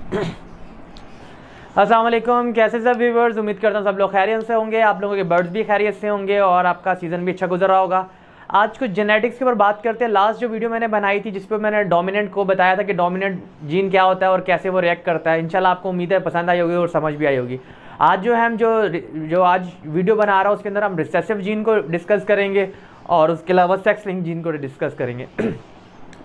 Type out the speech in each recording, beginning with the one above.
अस्सलाम वालेकुम, कैसे सब व्यूवर्स। उम्मीद करता हूँ सब लोग खैरियत से होंगे, आप लोगों के बर्ड्स भी खैरियत से होंगे और आपका सीज़न भी अच्छा गुजर रहा होगा। आज कुछ जेनेटिक्स के ऊपर बात करते हैं। लास्ट जो वीडियो मैंने बनाई थी जिस पर मैंने डोमिनेंट को बताया था कि डोमिनेंट जीन क्या होता है और कैसे वो रिएक्ट करता है, इंशाल्लाह आपको उम्मीद है पसंद आई होगी और समझ भी आई होगी। आज जो है हम जो आज वीडियो बना रहा हूँ उसके अंदर हम रिसेसिव जीन को डिस्कस करेंगे और उसके अलावा सेक्स लिंक जीन को डिस्कस करेंगे।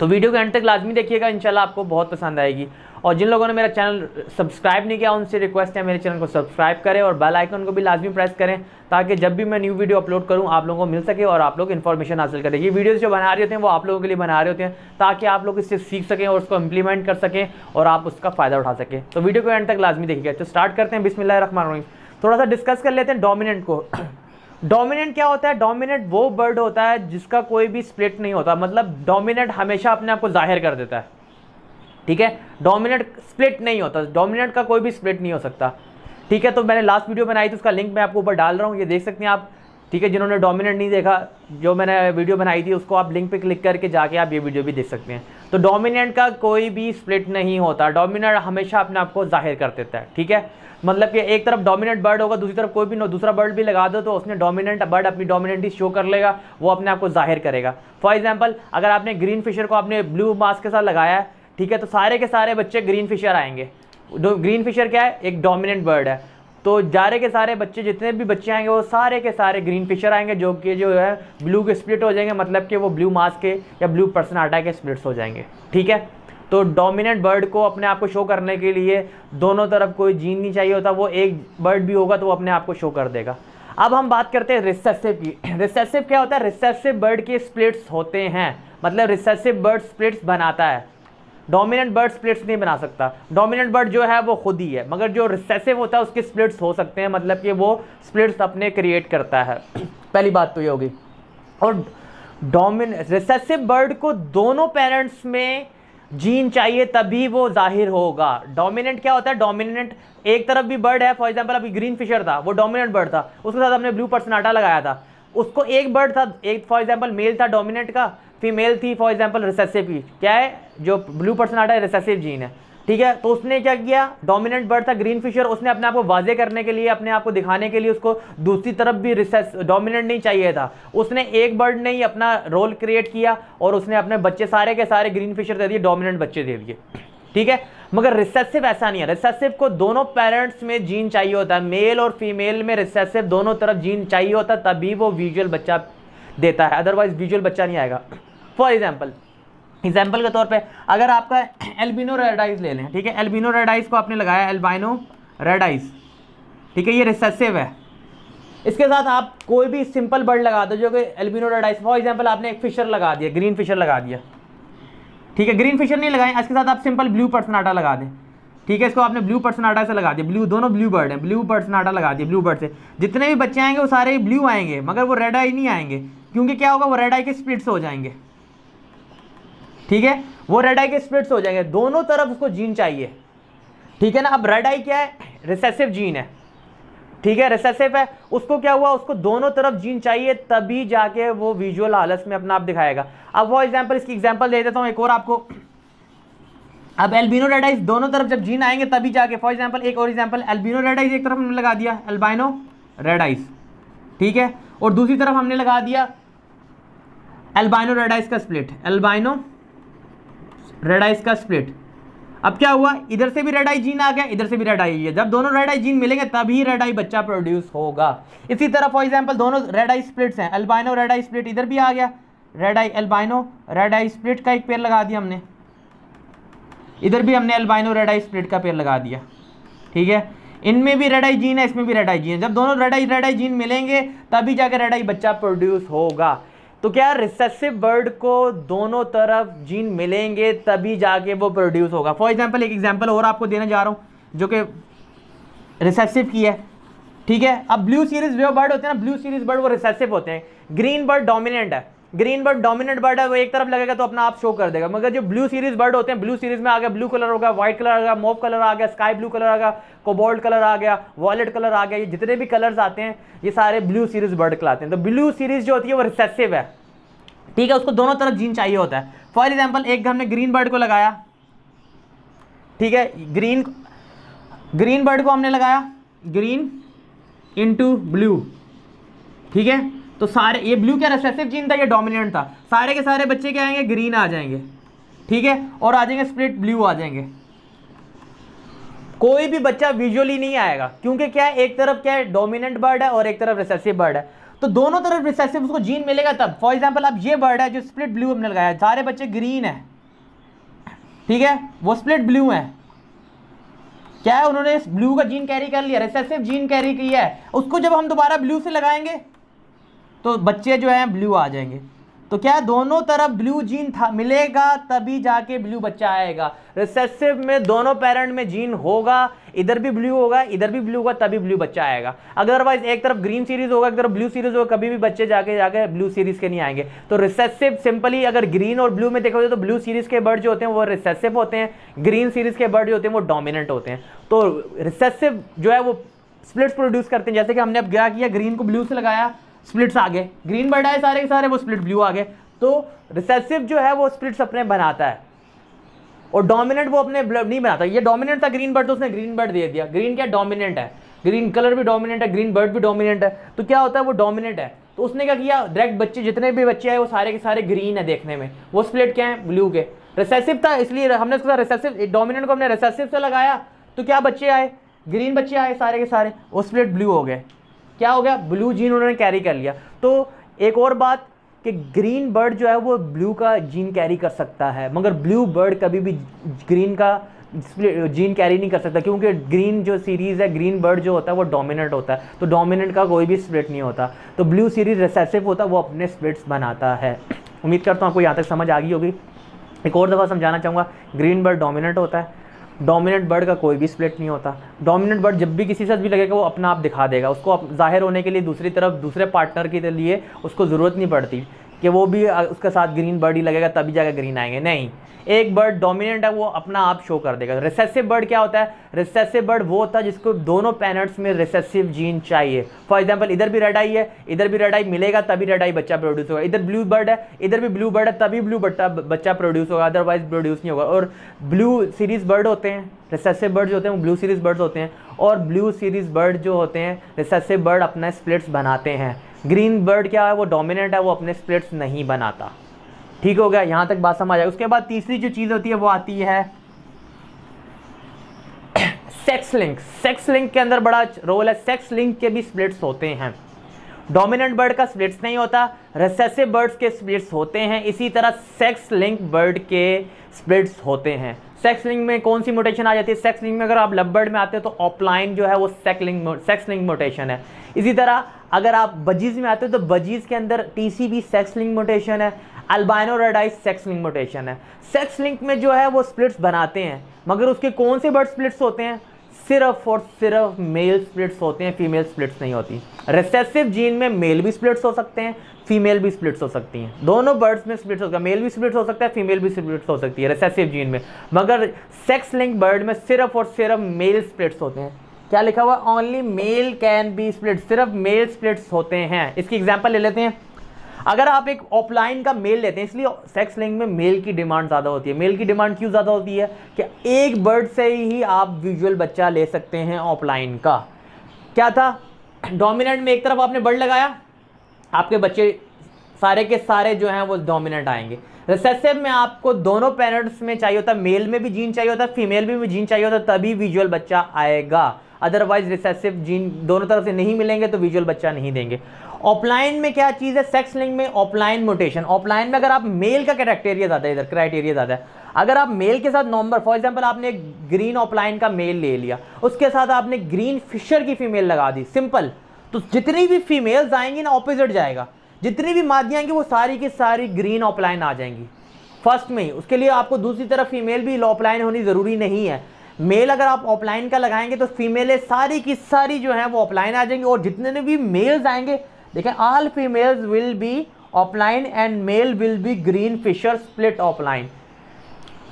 तो वीडियो के एंड तक लाजमी देखिएगा, इंशाल्लाह आपको बहुत पसंद आएगी। और जिन लोगों ने मेरा चैनल सब्सक्राइब नहीं किया उनसे रिक्वेस्ट है मेरे चैनल को सब्सक्राइब करें और बेल आइकन को भी लाजमी प्रेस करें ताकि जब भी मैं न्यू वीडियो अपलोड करूं आप लोगों को मिल सके और आप लोग इन्फॉर्मेशन हासिल करें। ये वीडियोस जो बना रहे होते हैं वो आप लोगों के लिए बना रहे होते हैं ताकि आप लोग इससे सीख सकें और उसको इम्प्लीमेंट कर सकें और आप उसका फ़ायदा उठा सकें। तो वीडियो को एंड तक लाजमी देखिएगा। तो स्टार्ट करते हैं, बिस्मिल्लाहिर्रहमानिर्रहीम। थोड़ा सा डिस्कस कर लेते हैं डोमिनेंट को। डोमिनेंट क्या होता है? डोमिनेंट वो बर्ड होता है जिसका कोई भी स्प्लिट नहीं होता, मतलब डोमिनेंट हमेशा अपने आप को जाहिर कर देता है। ठीक है, डोमिनेंट स्प्लिट नहीं होता, डोमिनेंट का कोई भी स्प्लिट नहीं हो सकता। ठीक है, तो मैंने लास्ट वीडियो बनाई थी उसका लिंक मैं आपको ऊपर डाल रहा हूँ, ये देख सकते हैं आप। ठीक है, जिन्होंने डोमिनेंट नहीं देखा जो मैंने वीडियो बनाई थी उसको आप लिंक पे क्लिक करके जाके आप ये वीडियो भी देख सकते हैं। तो डोमिनेंट का कोई भी स्प्लिट नहीं होता, डोमिनेंट हमेशा अपने आप को जाहिर कर देता है। ठीक है, मतलब कि एक तरफ डोमिनेंट बर्ड होगा, दूसरी तरफ कोई भी दूसरा बर्ड भी लगा दो तो उसने डोमिनेंट बर्ड अपनी डोमिनेंटी शो कर लेगा, वो अपने आप को जाहिर करेगा। फॉर एग्जांपल अगर आपने ग्रीन फिशर को आपने ब्लू मास्क के साथ लगाया है, ठीक है, तो सारे के सारे बच्चे ग्रीन फिशर आएंगे। ग्रीन फिशर क्या है? एक डोमिनेंट बर्ड है, तो सारे के सारे बच्चे जितने भी बच्चे आएंगे वो सारे के सारे ग्रीन फिशर आएंगे जो कि जो है ब्लू के स्प्लिट हो जाएंगे, मतलब कि वो ब्लू मास्क के या ब्लू पर्सनाटा के स्प्लिट्स हो जाएंगे। ठीक है, तो डोमिनेंट बर्ड को अपने आप को शो करने के लिए दोनों तरफ कोई जीन नहीं चाहिए होता, वो एक बर्ड भी होगा तो वो अपने आप को शो कर देगा। अब हम बात करते हैं रिसेसिव की। रिसेसिव क्या होता है? रिसेसिव बर्ड के स्प्लिट्स होते हैं, मतलब रिसेसिव बर्ड स्प्लिट्स बनाता है, डोमिनेंट बर्ड स्प्लिट्स नहीं बना सकता। डोमिनेंट बर्ड जो है वो खुद ही है, मगर जो रिसेसिव होता है उसके स्प्लिट्स हो सकते हैं, मतलब कि वो स्प्लिट्स अपने क्रिएट करता है। पहली बात तो ये होगी। और रिसेसिव बर्ड को दोनों पेरेंट्स में जीन चाहिए तभी वो जाहिर होगा। डोमिनेंट क्या होता है? डोमिनेंट एक तरफ भी बर्ड है, फॉर एग्जांपल अभी ग्रीन फिशर था, वो डोमिनेंट बर्ड था, उसके साथ हमने ब्लू पर्सनाटा लगाया था, उसको एक बर्ड था, एक फॉर एग्जांपल मेल था डोमिनेंट का, फीमेल थी फॉर एग्जांपल रिसेसिव की। क्या है? जो ब्लू पर्सनाटा है रिसेसिव जीन है। ठीक है, तो उसने क्या किया? डोमिनेंट बर्ड था ग्रीन फिशर, उसने अपने आप को वाजे करने के लिए, अपने आप को दिखाने के लिए उसको दूसरी तरफ भी डोमिनेंट नहीं चाहिए था, उसने एक बर्ड ने ही अपना रोल क्रिएट किया और उसने अपने बच्चे सारे के सारे ग्रीन फिशर दे दिए, डोमिनेंट बच्चे दे दिए। ठीक है, मगर रिसेसिव ऐसा नहीं है। रिसेसिव को दोनों पेरेंट्स में जीन चाहिए होता है, मेल और फीमेल में रिसेसिव दोनों तरफ जीन चाहिए होता है तभी वो विजुअल बच्चा देता है, अदरवाइज विजुअल बच्चा नहीं आएगा। फॉर एग्जाम्पल के तौर पे अगर आपका एल्बिनो रेड आइज ले लें, ठीक है, एल्बिनो रेड आइज को आपने लगाया, एल्बाइनो रेड आइज, ठीक है, ये रिसेसिव है। इसके साथ आप कोई भी सिंपल बर्ड लगा दो जो कि albino red eyes, for example आपने एक फिशर लगा दिया, ग्रीन फिशर लगा दिया, ठीक है, ग्रीन फिशर नहीं लगाएं, इसके साथ आप सिंपल ब्लू पर्सनाटा लगा दें। ठीक है, इसको आपने ब्लू पर्सनाटा से लगा दिया, ब्लू, दोनों ब्लू बर्ड हैं, ब्लू पर्सनाटा लगा दिया ब्लू बर्ड से, जितने भी बच्चे आएंगे वो सारे ब्लू आएंगे, मगर वो रेड आई नहीं आएंगे, क्योंकि क्या होगा? वो रेड आई के स्प्लिट्स हो जाएंगे। ठीक है, वो रेड आई के स्प्लिट्स हो जाएंगे, दोनों तरफ उसको जीन चाहिए। ठीक है ना। अब रेड आई क्या है? रिसेसिव जीन है। ठीक है, रिसेसिव है, उसको क्या हुआ? उसको दोनों तरफ जीन चाहिए तभी जाके वो विजुअल हालत में अपना आप दिखाएगा। अब फॉर एग्जांपल इसकी एग्जांपल दे देता हूं एक और आपको। अब एल्बिनो रेड आइज दोनों तरफ जब जीन आएंगे तभी जाके, फॉर एग्जांपल एक और एग्जांपल, एल्बिनो रेड आइज एक तरफ हमने लगा दिया एल्बाइनो रेड आइज, ठीक है, और दूसरी तरफ हमने लगा दिया एल्बाइनो रेड आइज का स्प्लिट, एल्बाइनो रेड आइज का स्प्लिट। अब क्या हुआ? इधर से भी रेड आई जीन आ गया, इधर से भी रेड आई है, जब दोनों रेड आई जीन मिलेंगे तभी रेड आई बच्चा प्रोड्यूस होगा। इसी तरह फॉर एग्जांपल दोनों रेड आई स्प्लिट्स हैं, एल्बाइनो रेड आई स्प्लिट इधर भी आ गया, रेड आई एल्बाइनो रेड आई स्प्लिट का एक पेयर लगा दिया हमने, इधर भी हमने एल्बाइनो रेड आई स्प्लिट का पेयर लगा दिया। ठीक है, इनमें भी रेड आई जीन है, इसमें भी रेड आई जीन है, जब दोनों रेड आई जीन मिलेंगे तभी जाकर रेड आई बच्चा प्रोड्यूस होगा। तो क्या रिसेसिव बर्ड को दोनों तरफ जीन मिलेंगे तभी जाके वो प्रोड्यूस होगा। फॉर एग्जांपल एक एग्जांपल और आपको देने जा रहा हूं जो कि रिसेसिव की है। ठीक है, अब ब्लू सीरीज जो बर्ड होते हैं ना, ब्लू सीरीज बर्ड वो रिसेसिव होते हैं, ग्रीन बर्ड डोमिनेंट है, ग्रीन बर्ड डोमिनेंट बर्ड है, वो एक तरफ लगेगा तो अपना आप शो कर देगा। मगर जो ब्लू सीरीज बर्ड होते हैं, ब्लू सीरीज में आ गया ब्लू कलर होगा, व्हाइट कलर आ गया, मोव कलर आ गया, स्काई ब्लू कलर आ गया, कोबाल्ट कलर आ गया, वॉयलेट कलर आ गया, ये जितने भी कलर्स आते हैं ये सारे ब्लू सीरीज बर्ड कहलाते हैं। तो ब्लू सीरीज जो होती है वो रिसेसिव है। ठीक है, उसको दोनों तरफ जीन चाहिए होता है। फॉर एग्जाम्पल एक हमने ग्रीन बर्ड को लगाया, ठीक है, ग्रीन बर्ड को हमने लगाया ग्रीन इंटू ब्लू, ठीक है, तो सारे, ये ब्लू क्या रिसेसिव जीन था, ये डोमिनेंट था, सारे के सारे बच्चे क्या आएंगे, ग्रीन आ जाएंगे, ठीक है, और आ जाएंगे स्प्लिट ब्लू आ जाएंगे। कोई भी बच्चा विजुअली नहीं आएगा, क्योंकि क्या है, एक तरफ क्या है डोमिनेंट बर्ड है और एक तरफ रिसेसिव बर्ड है, तो दोनों तरफ रिसेसिव उसको जीन मिलेगा तब। फॉर एग्जांपल अब ये बर्ड है जो स्प्लिट ब्लू हमने लगाया, सारे बच्चे ग्रीन है, ठीक है, वो स्प्लिट ब्लू है, क्या है, उन्होंने इस ब्लू का जीन कैरी कर लिया, रिसेसिव जीन कैरी किया है, उसको जब हम दोबारा ब्लू से लगाएंगे तो बच्चे जो हैं ब्लू आ जाएंगे। तो क्या है, दोनों तरफ ब्लू जीन था मिलेगा तभी जाके ब्लू बच्चा आएगा। रिसेसिव में दोनों पेरेंट में जीन होगा, इधर भी ब्लू होगा इधर भी ब्लू होगा, तभी ब्लू बच्चा आएगा। अदरवाइज एक तरफ ग्रीन सीरीज होगा एक तरफ ब्लू सीरीज होगा, कभी भी बच्चे जाके ब्लू सीरीज के नहीं आएंगे। तो रिसेसिव सिंपली अगर ग्रीन और ब्लू में देखोगे तो ब्लू सीरीज के बर्ड जो होते हैं वो रिसेसिव होते हैं, ग्रीन सीरीज के बर्ड जो होते हैं वो डोमिनेंट होते हैं। तो रिसेसिव जो है वो स्प्लिट्स प्रोड्यूस करते हैं, जैसे कि हमने अब क्या किया, ग्रीन को ब्लू से लगाया, स्प्लिट्स आ गए, ग्रीन बर्ड आए सारे के सारे, वो स्प्लिट ब्लू आ गए। तो रिसेसिव जो है वो स्प्लिट्स अपने बनाता है और डोमिनेंट वो अपने नहीं बनाता। ये डोमिनेंट था ग्रीन बर्ड तो उसने ग्रीन बर्ड दे दिया, ग्रीन क्या डोमिनेंट है, ग्रीन कलर भी डोमिनेंट है, ग्रीन बर्ड भी डोमिनेंट है, तो क्या होता है वो डोमिनेंट है, तो उसने क्या किया, डायरेक्ट बच्चे जितने भी बच्चे आए वो सारे के सारे ग्रीन है देखने में, वो स्प्लिट क्या है ब्लू के। रिसेसिव था इसलिए हमने उसका रिसेसिव, डोमिनेंट को हमने रिसेसिव से लगाया, तो क्या बच्चे आए, ग्रीन बच्चे आए सारे के सारे, वो स्प्लिट ब्लू हो गए, क्या हो गया, ब्लू जीन उन्होंने कैरी कर लिया। तो एक और बात कि ग्रीन बर्ड जो है वो ब्लू का जीन कैरी कर सकता है, मगर ब्लू बर्ड कभी भी ग्रीन का जीन कैरी नहीं कर सकता, क्योंकि ग्रीन जो सीरीज़ है, ग्रीन बर्ड जो होता है वो डोमिनेंट होता है, तो डोमिनेंट का कोई भी स्प्लिट नहीं होता। तो ब्लू सीरीज रिसेसिव होता है, वो अपने स्प्लिट्स बनाता है। उम्मीद करता हूँ आपको यहाँ तक समझ आ गई होगी। एक और दफ़ा समझाना चाहूँगा, ग्रीन बर्ड डोमिनेंट होता है, डोमिनेंट बर्ड का कोई भी स्प्लिट नहीं होता। डोमिनेंट बर्ड जब भी किसी से भी लगेगा वो अपना आप दिखा देगा, उसको जाहिर होने के लिए दूसरी तरफ दूसरे पार्टनर के लिए उसको ज़रूरत नहीं पड़ती कि वो भी उसके साथ ग्रीन बर्ड ही लगेगा तभी जाकर ग्रीन आएंगे, नहीं, एक बर्ड डोमिनेंट है वो अपना आप शो कर देगा। रिसेसिव बर्ड क्या होता है, रिसेसिव बर्ड वो होता है जिसको दोनों पेरेंट्स में रिसेसिव जीन चाहिए। फॉर एग्जांपल इधर भी रेड आई है इधर भी रेड आई मिलेगा तभी रेड आई बच्चा प्रोड्यूस होगा, इधर ब्लू बर्ड है इधर भी ब्लू बर्ड है तभी ब्लू बच्चा प्रोड्यूस होगा, अदरवाइज प्रोड्यूस नहीं होगा। और ब्लू सीरीज बर्ड होते हैं, रिसेसिव बर्ड जो होते हैं वो ब्लू सीरीज बर्ड होते हैं, और ब्लू सीरीज बर्ड जो होते हैं रिसेसिव बर्ड अपना स्प्लिट्स बनाते हैं। ग्रीन बर्ड क्या है, वो डोमिनेंट है, वो अपने स्प्लिट्स नहीं बनाता। ठीक हो गया, यहाँ तक बात समझ आए। उसके बाद तीसरी जो चीज़ होती है वो आती है सेक्स लिंक। सेक्स लिंक के अंदर बड़ा रोल है, सेक्स लिंक के भी स्प्लिट्स होते हैं। डोमिनेंट बर्ड का स्प्लिट्स नहीं होता, रिसेसिव बर्ड्स के स्प्लिट्स होते हैं, इसी तरह सेक्स लिंक बर्ड के स्प्लिट्स होते हैं। सेक्स लिंक में कौन सी मोटेशन आ जाती है, सेक्स लिंक में अगर आप लव बर्ड में आते हो तो ऑफलाइन जो है वो सेक्स लिंक मोटेशन है। इसी तरह अगर आप बजीज में आते हो तो बजीज के अंदर टीसीबी सेक्स लिंक मोटेशन है, अल्बाइनो रेड आई सेक्स लिंक मोटेशन है। सेक्स लिंक में जो है वो स्प्लिट्स बनाते हैं, मगर उसके कौन से बर्ड स्प्लिट्स होते हैं, सिर्फ और सिर्फ मेल स्प्लिट्स होते हैं, फीमेल स्प्लिट्स नहीं होती। रिसेसिव जीन में मेल भी स्प्लिट्स हो सकते हैं, फीमेल भी स्प्लिट्स हो सकती हैं, दोनों बर्ड्स में स्प्लिट्स होगा, मेल भी स्प्लिट्स हो सकता है, फीमेल भी स्प्लिट्स हो सकती है रिसेसिव जीन में, मगर सेक्स लिंक बर्ड में सिर्फ और सिर्फ मेल स्प्लिट्स होते हैं। क्या लिखा हुआ, only mail can be split, सिर्फ मेल स्प्लिट्स होते हैं। इसकी एग्जांपल ले लेते हैं, अगर आप एक ऑफलाइन का मेल लेते हैं, इसलिए सेक्स लिंक में मेल की डिमांड ज़्यादा होती है। मेल की डिमांड क्यों ज़्यादा होती है कि एक बर्ड से ही आप विजुअल बच्चा ले सकते हैं ऑफलाइन का। क्या था, डोमिनेंट में एक तरफ आपने बर्ड लगाया, आपके बच्चे सारे के सारे जो हैं वो डोमिनेंट आएंगे। रिसेसिव में आपको दोनों पेरेंट्स में चाहिए होता है, मेल में भी जीन चाहिए होता है, फीमेल में भी जीन चाहिए होता है, तभी विजुअल बच्चा आएगा। अदरवाइज रिसेसिव जीन दोनों तरफ से नहीं मिलेंगे तो विजुअल बच्चा नहीं देंगे। ऑफलाइन में क्या चीज़ है, सेक्स लिंक में ऑफलाइन मोटेशन। ऑफलाइन में अगर आप मेल का क्राइटेरिया ज़्यादा है, इधर क्राइटेरिया ज़्यादा है, अगर आप मेल के साथ नंबर, फॉर एग्जांपल आपने एक ग्रीन ऑफलाइन का मेल ले लिया, उसके साथ आपने ग्रीन फिशर की फीमेल लगा दी, सिंपल, तो जितनी भी फीमेल्स आएंगी ना ऑपोजिट जाएगा, जितनी भी मादियाँ आएंगी वो सारी की सारी ग्रीन ऑफलाइन आ जाएंगी फर्स्ट में ही। उसके लिए आपको दूसरी तरफ फीमेल भी ऑफलाइन होनी ज़रूरी नहीं है। मेल अगर आप ऑफलाइन का लगाएंगे तो फीमेलें सारी की सारी जो है वो ऑफलाइन आ जाएंगी, और जितने भी मेल्स आएंगे, देखें, all females will be offline and male will be green fisher split offline.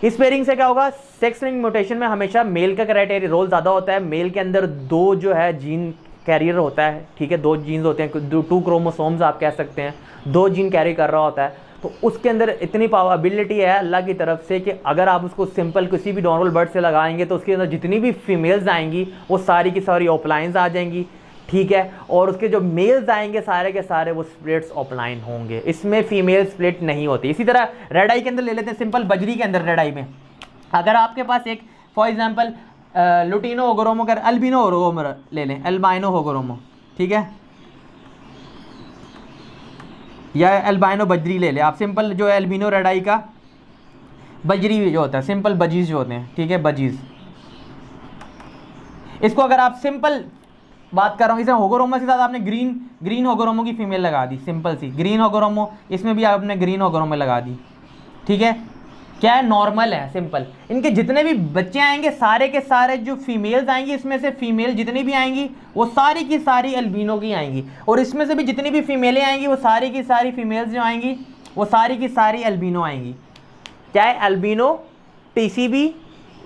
इस पेयरिंग से क्या होगा, सेक्स लिंक म्यूटेशन में हमेशा मेल का क्राइटेरिया रोल ज़्यादा होता है। मेल के अंदर दो जो है जीन कैरियर होता है, ठीक है, दो जीन्स होते हैं, 2 क्रोमोसोम्स आप कह सकते हैं, 2 जीन कैरी कर रहा होता है। तो उसके अंदर इतनी पावरबिलिटी है अल्लाह की तरफ से कि अगर आप उसको सिंपल किसी भी नॉर्मल बर्ड से लगाएंगे तो उसके अंदर जितनी भी फीमेल्स आएंगी वो सारी की सारी ऑफलाइंस आ जाएंगी, ठीक है। और उसके जो मेल्स आएंगे सारे के सारे वो स्प्लिट्स ऑफलाइन होंगे, इसमें फीमेल स्प्लिट नहीं होती। इसी तरह रेड आई के अंदर ले लेते हैं, सिंपल बजरी के अंदर रेड आई में अगर आपके पास एक फॉर एग्जांपल लुटिनो होगोरोमो कर अल्बिनो होगोरोमो ले लें, अल्बाइनो होगोरोमो, ठीक है, या अल्बाइनो बजरी ले लें आप, सिंपल जो अल्बिनो रेड आई का बजरी जो होता है, सिंपल बजीज जो होते हैं, ठीक है, बजीज। इसको अगर आप सिंपल बात कर रहा हूँ, इसे होगोरोमो के साथ आपने ग्रीन होगोरोमो की फीमेल लगा दी, सिंपल सी ग्रीन होगोरोमो, इसमें भी आपने ग्रीन होगोरोमो लगा दी, ठीक है। क्या है, नॉर्मल है, सिंपल। इनके जितने भी बच्चे आएंगे सारे के सारे जो फीमेल्स आएंगी, इसमें से फीमेल जितनी भी आएंगी वो सारी की सारी अल्बिनो की आएंगी, और इसमें से भी जितनी भी फीमेलें आएंगी वो सारी की सारी फीमेल्स जो आएंगी वो सारी की सारी अल्बिनो आएंगी। क्या है, अल्बिनो टीसीबी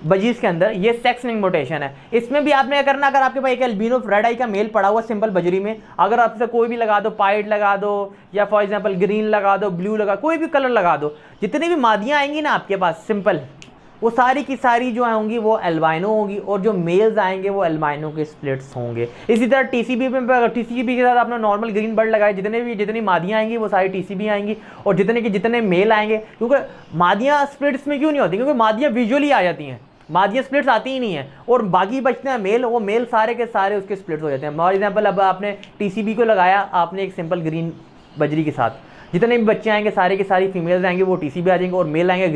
बजीज के अंदर ये सेक्स लिंक म्यूटेशन है। इसमें भी आपने क्या करना, अगर आपके पास एक अल्बिनो रेड आई का मेल पड़ा हुआ सिंपल बजरी में, अगर आपसे कोई भी लगा दो, पाइट लगा दो या फॉर एग्जांपल ग्रीन लगा दो, ब्लू लगा, कोई भी कलर लगा दो, जितनी भी मादियाँ आएंगी ना आपके पास सिंपल, वो सारी की सारी जो होंगी वो अल्बाइनो होगी, और जो मेल्स आएंगे वो अल्बाइनो के स्प्लिट्स होंगे। इसी तरह टीसीबी में, अगर टीसीबी के साथ आपने नॉर्मल ग्रीन बर्ड लगाए, जितनी मादियाँ आएंगी वो सारी टीसीबी आएंगी, और जितने मेल आएंगे, क्योंकि मादियाँ स्प्लिट्स में क्यों नहीं होती, क्योंकि मादियाँ विजुअली आ जाती हैं, मादियाँ स्प्लिट्स आती ही नहीं है, और बाकी बचते हैं मेल, वो मेल सारे के सारे उसके स्प्लिट्स हो जाते हैं। फॉर एग्जांपल अब आपने टीसीबी को लगाया आपने एक सिंपल ग्रीन बजरी के साथ, जितने भी बच्चे आएंगे सारे के सारी फीमेल्स आएंगे वो टीसीबी आ जाएंगे, और मेल आएंगे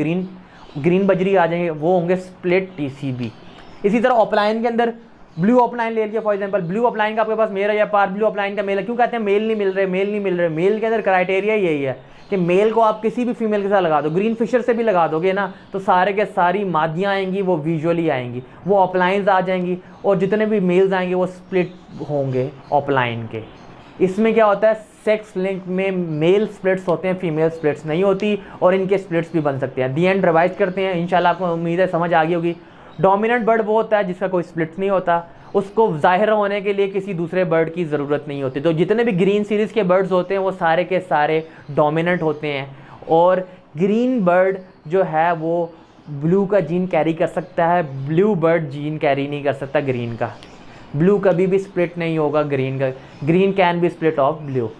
ग्रीन बजरी आ जाएंगे, वो होंगे स्प्लिट टीसीबी। इसी तरह ऑफलाइन के अंदर ब्लू ऑफलाइन ले लिया, फॉर एग्जांपल ब्लू ऑफलाइन का आपके पास मेल है या पार ब्लू ऑफलाइन का मेल है, क्यों कहते हैं मेल नहीं मिल रहे, मेल के अंदर क्राइटेरिया यही है कि मेल को आप किसी भी फीमेल के साथ लगा दो, ग्रीन फिशर से भी लगा दोगे ना तो सारे के सारी मादियाँ आएंगी वो विजुअली आएंगी, वो ऑफलाइंस आ जाएंगी, और जितने भी मेल्स आएंगे वो स्प्लिट होंगे ऑफलाइन के। इसमें क्या होता है, सेक्स लिंक में मेल स्प्लिट्स होते हैं, फीमेल स्प्लिट्स नहीं होती, और इनके स्प्लिट्स भी बन सकते हैं। दी एंड रिवाइज करते हैं, इंशाल्लाह आपको उम्मीद है समझ आ गई होगी। डोमिनेंट बर्ड वो होता है जिसका कोई स्प्लिट्स नहीं होता, उसको जाहिर होने के लिए किसी दूसरे बर्ड की ज़रूरत नहीं होती। तो जितने भी ग्रीन सीरीज़ के बर्ड्स होते हैं वो सारे के सारे डोमिनेंट होते हैं, और ग्रीन बर्ड जो है वो ब्लू का जीन कैरी कर सकता है, ब्लू बर्ड जीन कैरी नहीं कर सकता ग्रीन का। ब्लू कभी भी स्प्लिट नहीं होगा ग्रीन का, green can be split of blue,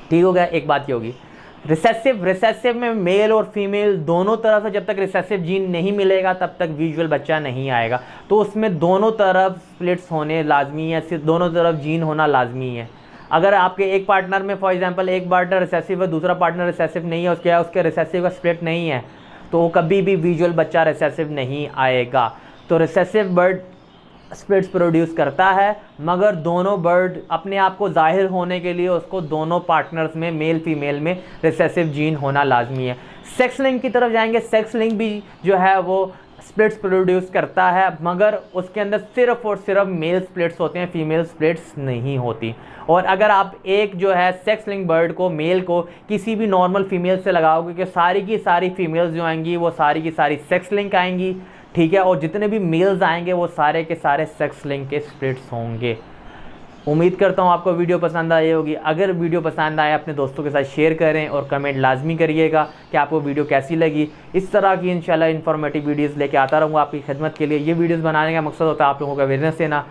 ठीक हो गया। एक बात ये होगी, रिसेसिव में मेल और फीमेल दोनों तरफ से जब तक रिसेसिव जीन नहीं मिलेगा तब तक विजुअल बच्चा नहीं आएगा, तो उसमें दोनों तरफ स्प्लिट्स होने लाजमी है, सिर्फ दोनों तरफ जीन होना लाजमी है। अगर आपके एक पार्टनर में फॉर एग्जांपल एक पार्टनर रिसेसिव है, दूसरा पार्टनर रिसेसिव नहीं है, उसके रिसेसिव का स्प्लिट नहीं है, तो कभी भी विजुअल बच्चा रिसेसिव नहीं आएगा। तो रिसेसिव बर्ड स्प्लिट्स प्रोड्यूस करता है, मगर दोनों बर्ड अपने आप को जाहिर होने के लिए उसको दोनों पार्टनर्स में मेल फीमेल में रिसेसिव जीन होना लाजमी है। सेक्स लिंक की तरफ जाएंगे, सेक्स लिंक भी जो है वो स्प्लिट्स प्रोड्यूस करता है, मगर उसके अंदर सिर्फ और सिर्फ मेल स्प्लिट्स होते हैं, फीमेल स्प्लिट्स नहीं होती। और अगर आप एक जो है सेक्स लिंक बर्ड को, मेल को किसी भी नॉर्मल फीमेल से लगाओगे कि सारी की सारी फीमेल्स जो आएंगी वो सारी की सारी सेक्स लिंक आएंगी, ठीक है, और जितने भी मेल्स आएंगे वो सारे के सारे सेक्स लिंक के स्प्लिट्स होंगे। उम्मीद करता हूँ आपको वीडियो पसंद आई होगी। अगर वीडियो पसंद आए अपने दोस्तों के साथ शेयर करें और कमेंट लाजमी करिएगा कि आपको वीडियो कैसी लगी। इस तरह की इंशाल्लाह इन्फॉर्मेटिव वीडियोस लेके आता रहूँगा आपकी खिदमत के लिए। ये वीडियोस बनाने का मकसद होता है आप लोगों का अवेयरनेस देना,